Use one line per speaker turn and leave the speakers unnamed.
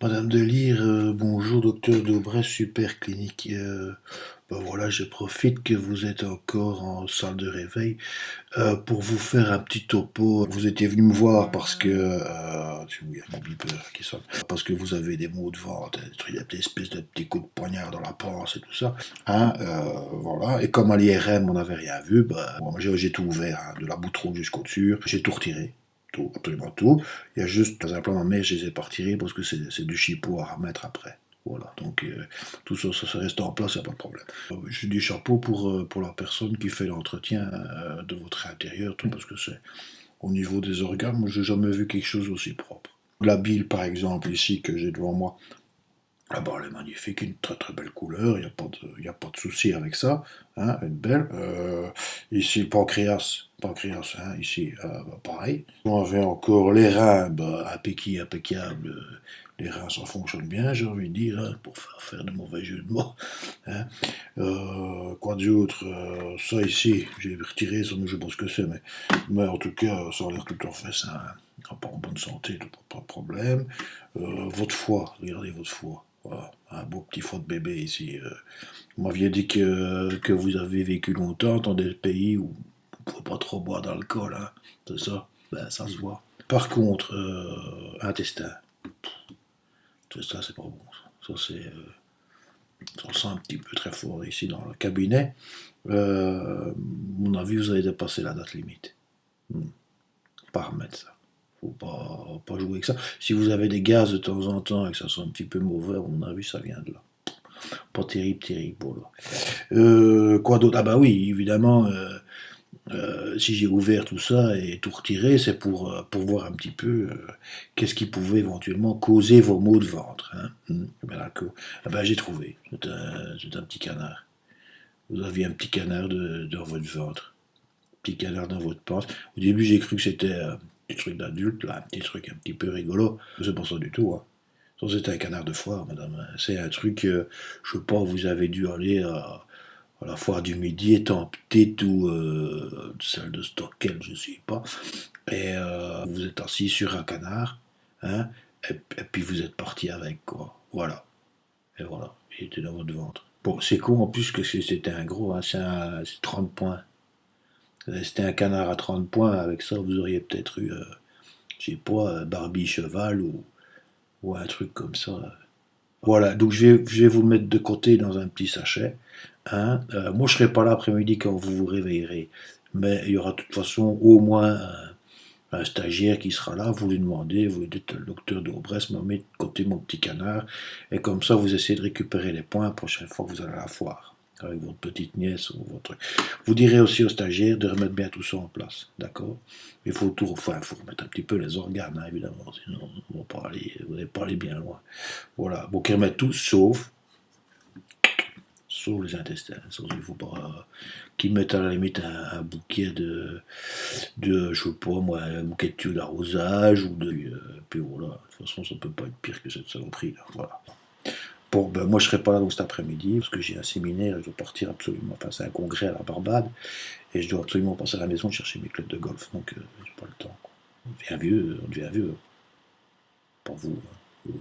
Madame Delire, bonjour docteur Daubresse, super clinique. Ben voilà, je profite que vous êtes encore en salle de réveil pour vous faire un petit topo. Vous étiez venu me voir parce que il y a mon beeper qui sonne. Parce que vous avez des maux de ventre, des espèces de petits coups de poignard dans la panse et tout ça. Hein, voilà. Et comme à l'IRM on n'avait rien vu, bon, moi, j'ai tout ouvert, hein, de la bouteille jusqu'au dessus. J'ai tout retiré. Tout, absolument tout. Il y a juste des implants mammaires, je les ai pas retirés parce que c'est du chipot à remettre après. Voilà, donc tout ça, ça reste en place, il n'y a pas de problème. J'ai du chapeau pour la personne qui fait l'entretien de votre intérieur, tout, parce que c'est au niveau des organes, moi j'ai jamais vu quelque chose aussi propre. La bile, par exemple, ici, que j'ai devant moi, ah bah, elle est magnifique, une très très belle couleur, il y a pas de souci avec ça, hein, elle est belle. Ici, le pancréas, hein, ici, pareil. On avait encore les reins, impeccable. Les reins, ça fonctionne bien, j'ai envie de dire, hein, pour faire de mauvais jeux de mots. Hein. Quoi d'autre ça ici, j'ai retiré, ça, je sais pas ce que c'est, mais en tout cas, ça a l'air tout à fait ça, pas en bonne santé, pas de problème. Votre foie, regardez votre foie. Voilà, un beau petit foie de bébé ici. Vous m'aviez dit que vous avez vécu longtemps dans des pays où on ne pouvait pas trop boire d'alcool, hein. C'est ça? Ben, ça se voit. Par contre, intestin, ça c'est pas bon. Ça c'est, on sent un petit peu très fort ici dans le cabinet. Mon avis, vous avez dépassé la date limite. Hmm. Pas remettre ça. Faut pas jouer avec ça. Si vous avez des gaz de temps en temps et que ça sent un petit peu mauvais, à mon avis, ça vient de là. Pas terrible, terrible. Voilà. Quoi d'autre? Ah bah oui, évidemment, si j'ai ouvert tout ça et tout retiré, c'est pour voir un petit peu qu'est-ce qui pouvait éventuellement causer vos maux de ventre. Hein. Ben, ah ben, j'ai trouvé. C'est un petit canard. Vous aviez un petit canard dans votre ventre. Petit canard dans votre panse. Au début, j'ai cru que c'était un petit truc d'adulte, là, un petit truc un petit peu rigolo. C'est pas ça du tout. Hein. Ça, c'était un canard de foire, madame. C'est un truc, je sais pas, vous avez dû aller à la foire du midi, étant petite ou celle de Stockel, je sais pas. Et vous êtes assis sur un canard, hein, et puis vous êtes parti avec, quoi. Voilà. Et voilà, il était dans votre ventre. Bon, c'est con en plus que c'était un gros, hein, c'est 30 points. C'était un canard à 30 points, avec ça vous auriez peut-être eu, je sais pas, Barbie cheval ou un truc comme ça. Voilà, donc je vais vous le mettre de côté dans un petit sachet. Hein. Moi, je serai pas là après-midi quand vous vous réveillerez. Mais il y aura de toute façon au moins un stagiaire qui sera là. Vous lui demandez, vous lui dites, le docteur de Aubresse m'a mis de côté mon petit canard. Et comme ça, vous essayez de récupérer les points la prochaine fois que vous allez à la foire. Avec votre petite nièce ou votre. Vous direz aussi au stagiaire de remettre bien tout ça en place. D'accord? Il faut tout. Enfin, il faut remettre un petit peu les organes, hein, évidemment. Sinon, vous n'allez pas aller bien loin. Voilà. Bon, qu'ils remettent tout sauf les intestins. Ça, il faut pas qu'ils mettent à la limite un bouquet je sais pas moi, un bouquet de tuyaux d'arrosage ou de. Puis voilà, de toute façon, ça peut pas être pire que cette saloperie là. Voilà. Bon, ben moi je serai pas là donc cet après-midi parce que j'ai un séminaire et je dois partir absolument. Enfin, c'est un congrès à la Barbade et je dois absolument passer à la maison chercher mes clubs de golf donc j'ai pas le temps. Quoi. On devient vieux, pas vous. Hein.